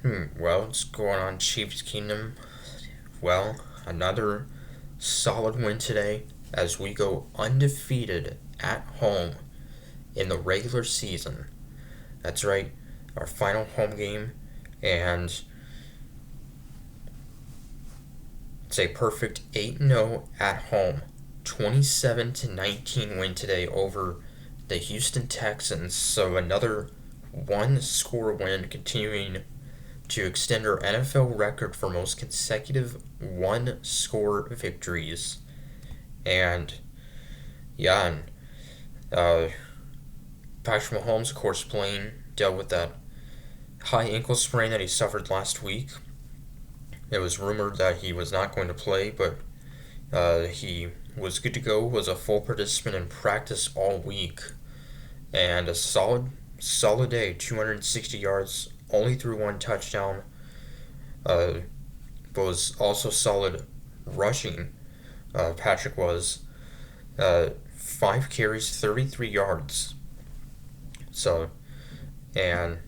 Well, what's going on, Chiefs Kingdom? Well, another solid win today as we go undefeated at home in the regular season. That's right, our final home game, and it's a perfect 8-0 at home. 27-19 win today over the Houston Texans. So another one score win, continuing to extend our NFL record for most consecutive one score victories. And yeah, and uh, Patrick Mahomes, of course, dealt with that high ankle sprain that he suffered last week. It was rumored that he was not going to play, but he was good to go, was a full participant in practice all week, and a solid day, 260 yards, only threw one touchdown, but was also solid rushing. Patrick was 5 carries, 33 yards. So, and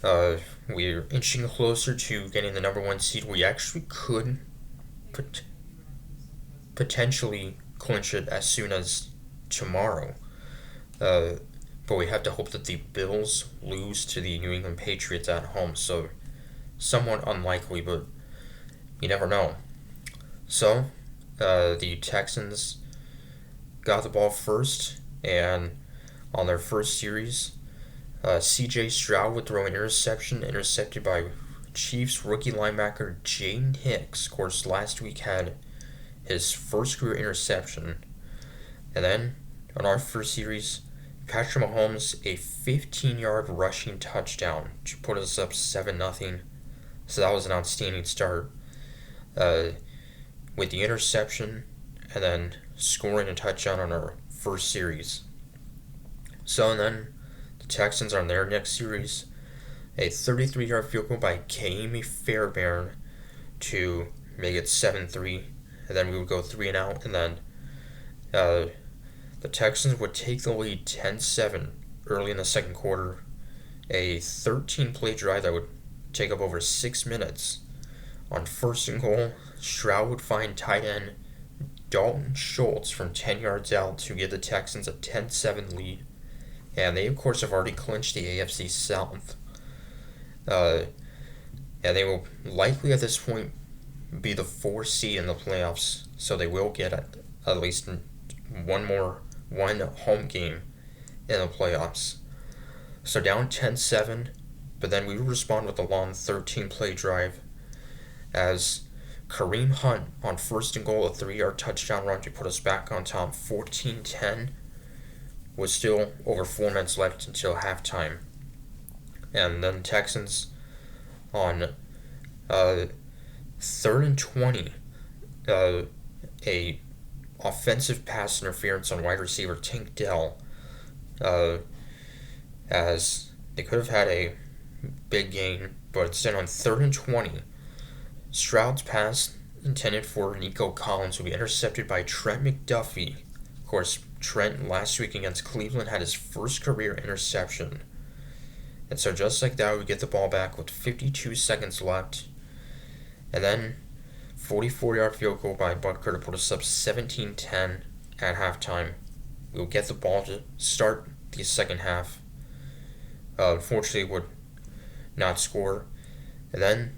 we're inching closer to getting the number one seed. We actually could pot- potentially clinch it as soon as tomorrow. Uh, but we have to hope that the Bills lose to the New England Patriots at home. So, somewhat unlikely, but you never know. So, the Texans got the ball first, and on their first series, C.J. Stroud would throw an interception, intercepted by Chiefs rookie linebacker Jaden Hicks. Of course, last week had his first career interception. And then, on our first series, Patrick Mahomes, a 15-yard rushing touchdown to put us up 7-0. So that was an outstanding start. With the interception and then scoring a touchdown on our first series. So and then the Texans on their next series, a 33-yard field goal by Kaimi Fairbairn to make it 7-3, and then we would go 3-and-out, and then the Texans would take the lead 10-7 early in the second quarter, a 13-play drive that would take up over 6 minutes. On first and goal, Stroud would find tight end Dalton Schultz from 10 yards out to give the Texans a 10-7 lead. And they, of course, have already clinched the AFC South. And they will likely at this point be the 4th seed in the playoffs. So they will get at least one home game in the playoffs. So down 10-7, but then we will respond with a long 13-play drive as Kareem Hunt on first and goal, a 3-yard touchdown run to put us back on top 14-10, with still over 4 minutes left until halftime. And then Texans on 3rd and 20, a offensive pass interference on wide receiver Tank Dell, as they could have had a big gain, but instead on 3rd and 20, Stroud's pass intended for Nico Collins will be intercepted by Trent McDuffie. Of course, Trent last week against Cleveland had his first career interception. And so just like that, we get the ball back with 52 seconds left. And then 44-yard field goal by Butker to put us up 17-10 at halftime. We'll get the ball to start the second half. Unfortunately, would not score. And then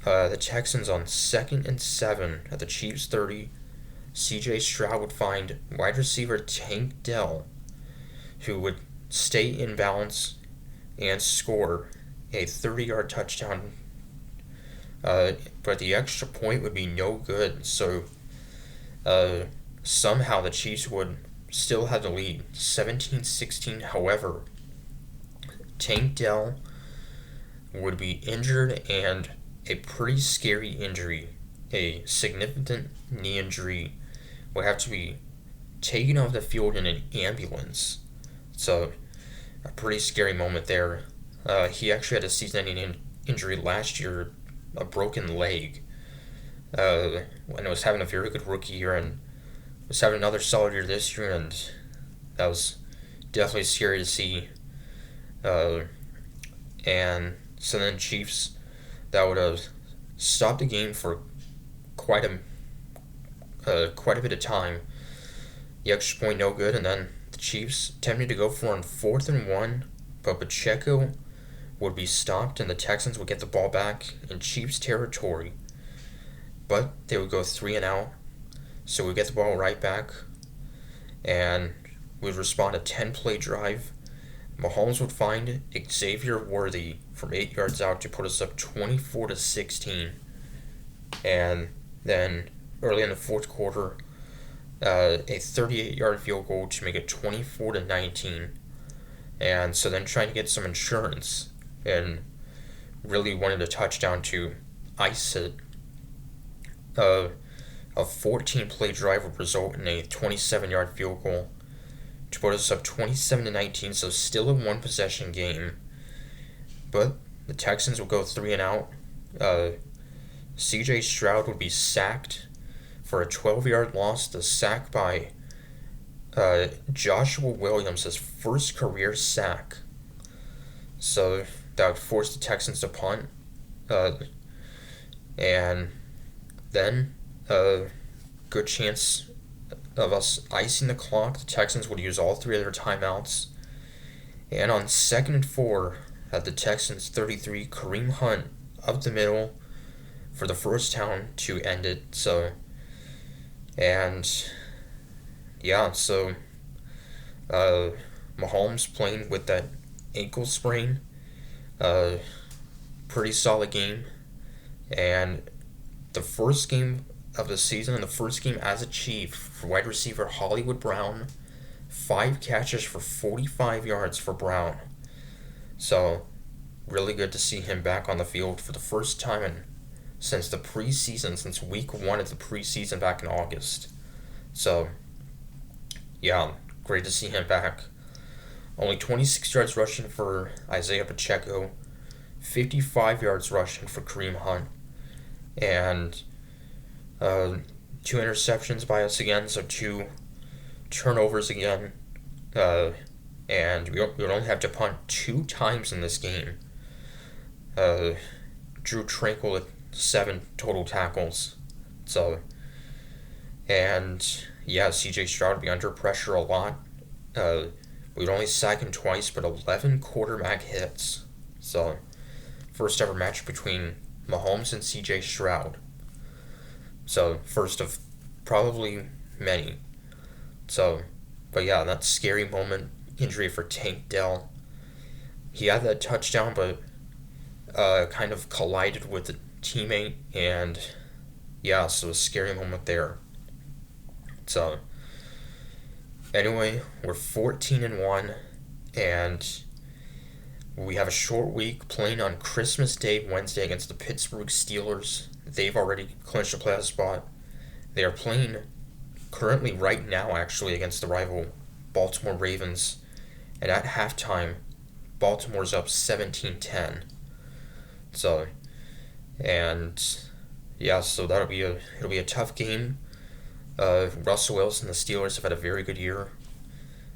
the Texans on 2nd and 7 at the Chiefs 30. C.J. Stroud would find wide receiver Tank Dell, who would stay in balance and score a 30-yard touchdown. But the extra point would be no good. So somehow the Chiefs would still have the lead, 17-16. However, Tank Dell would be injured, and a pretty scary injury, a significant knee injury, would have to be taken off the field in an ambulance. So, a pretty scary moment there. He actually had a season-ending injury last year, a broken leg, and was having a very good rookie year, and was having another solid year this year, and that was definitely scary to see. And So then Chiefs, that would have stopped the game for quite quite a bit of time. The extra point no good, and then the Chiefs attempted to go for on 4th and 1, but Pacheco would be stopped, and the Texans would get the ball back in Chiefs territory. But they would go 3-and-out, so we'd get the ball right back, and we'd respond a 10-play drive. Mahomes would find Xavier Worthy from 8 yards out to put us up 24-16, and then early in the fourth quarter, a 38-yard field goal to make it 24-19, and so then trying to get some insurance and really wanted a touchdown to ice it. A 14-play drive would result in a 27-yard field goal to put us up 27-19, so still a one-possession game. But the Texans would go 3-and-out. C.J. Stroud would be sacked for a 12-yard loss. The sack by Joshua Williams, his first career sack. So that would force the Texans to punt. And then good chance of us icing the clock. The Texans would use all 3 of their timeouts. And on 2nd-and-4 at the Texans 33, Kareem Hunt up the middle for the first down to end it. So Mahomes playing with that ankle sprain. Pretty solid game. And the first game of the season and the first game as a Chief for wide receiver Hollywood Brown. 5 catches for 45 yards for Brown. So, really good to see him back on the field for the first time since the preseason, since week 1 of the preseason back in August. So, yeah, great to see him back. Only 26 yards rushing for Isaiah Pacheco, 55 yards rushing for Kareem Hunt, and 2 interceptions by us again, so 2 turnovers again, and we would only have to punt 2 times in this game. Drew Tranquil with 7 total tackles. So, and yeah, C.J. Stroud would be under pressure a lot. We'd only sack him twice, but 11 quarterback hits. So, first ever match between Mahomes and C.J. Stroud. So, first of probably many. So, but yeah, that scary moment, injury for Tank Dell. He had that touchdown, but kind of collided with a teammate, and yeah, so a scary moment there. So, anyway, we're 14-1, and we have a short week playing on Christmas Day, Wednesday, against the Pittsburgh Steelers. They've already clinched a playoff spot. They are playing currently right now, actually, against the rival Baltimore Ravens. And at halftime, Baltimore's up 17-10. So, and yeah, so it'll be a tough game. Russell Wilson, the Steelers have had a very good year,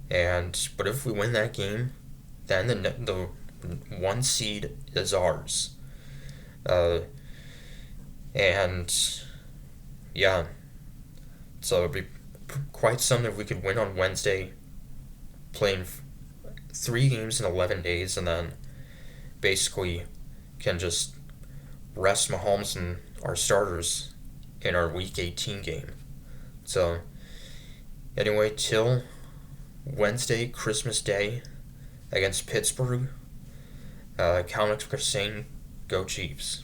but if we win that game, then the 1 seed is ours. And yeah, so it'd be quite something if we could win on Wednesday, playing 3 games in 11 days, and then basically can just rest Mahomes and our starters in our Week 18 game. So, anyway, till Wednesday, Christmas Day, against Pittsburgh, Cal saying, go Chiefs.